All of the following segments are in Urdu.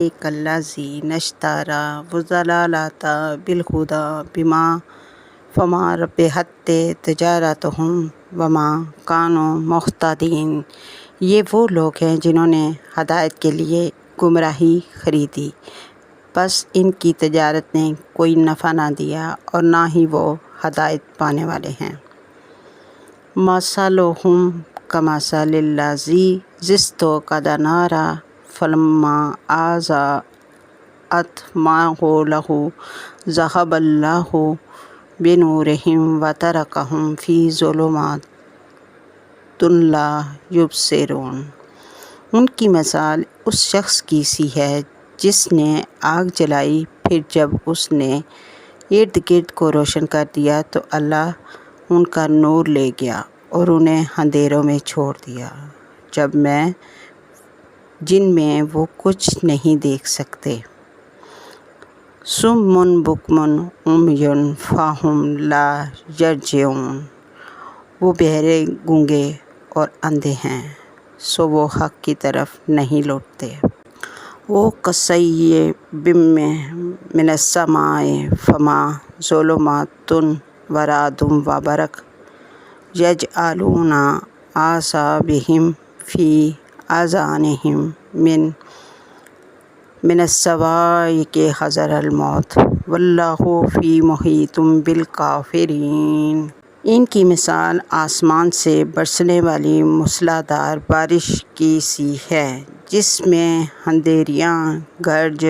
کالذی اشتری الضلالۃ بالہدی بما فما ربحت تجارتہم وما کانوا مہتدین۔ یہ وہ لوگ ہیں جنہوں نے ہدایت کے لیے گمراہی خریدی، بس ان کی تجارت نے کوئی نفع نہ دیا اور نہ ہی وہ ہدایت پانے والے ہیں۔ مثلہم کمثل الذی استوقد نارا فلما اضاءت ما حولہ ذہب اللہ بنورہم وترکہم فی ظلمات لا یبصرون۔ ان کی مثال اس شخص کی سی ہے جس نے آگ جلائی، پھر جب اس نے ارد گرد کو روشن کر دیا تو اللہ ان کا نور لے گیا اور انہیں اندھیروں میں چھوڑ دیا جن میں وہ کچھ نہیں دیکھ سکتے۔ صم بکم عمی فہم لا یرجعون۔ وہ بہرے، گونگے اور اندھے ہیں، سو وہ حق کی طرف نہیں لوٹتے۔ وَكَصَيِّبٍ مِّنَ السَّمَاءِ فِيهَا ظُلُمَاتٌ وَرَعْدٌ وَبَرْقٌ يَجْعَلُونَ أَصَابِعَهُمْ فِي آذَانِهِم مِّنَ الصَّوَاعِقِ حَذَرَ الْمَوْتِ وَاللَّهُ مُحِيطٌ بِالْكَافِرِينَ۔ ان کی مثال آسمان سے برسنے والی موسلا دھار بارش کی سی ہے جس میں اندھیریاں، گرج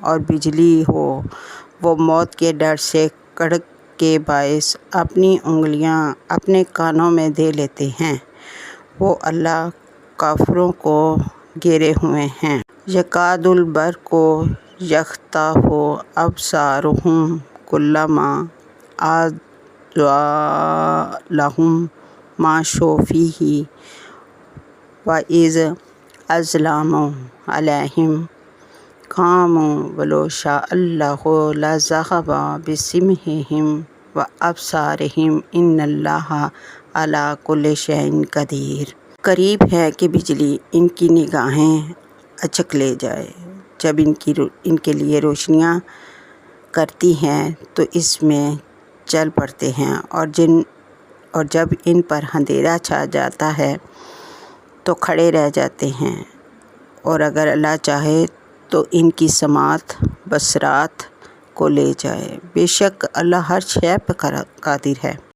اور بجلی ہو۔ وہ موت کے ڈر سے کڑک کے باعث اپنی انگلیاں اپنے کانوں میں دے لیتے ہیں۔ وہ اللہ کافروں کو گھیرے ہوئے ہیں۔ یکاد البرق یخطف ابصارہم کلما اضاء لہم مشوا فیہ وَإِذَا أَظْلَمَ عَلَیہم قاموا وَلَوْ شَاءَ اللہ لَذَهَبَ بِسَمْعِہِمْ وَأَبْصَارِہِمْ إِنَّ اللہ عَلیٰ کُلِّ شَیْءٍ قدیر۔ قریب ہے کہ بجلی ان کی نگاہیں اچک لے جائے۔ جب ان کے لیے روشنیاں کرتی ہیں تو اس میں چل پڑتے ہیں، اور جب ان پر اندھیرا چھا جاتا ہے تو کھڑے رہ جاتے ہیں، اور اگر اللہ چاہے تو ان کی سماعت بصارت کو لے جائے۔ بے شک اللہ ہر شے پر قادر ہے۔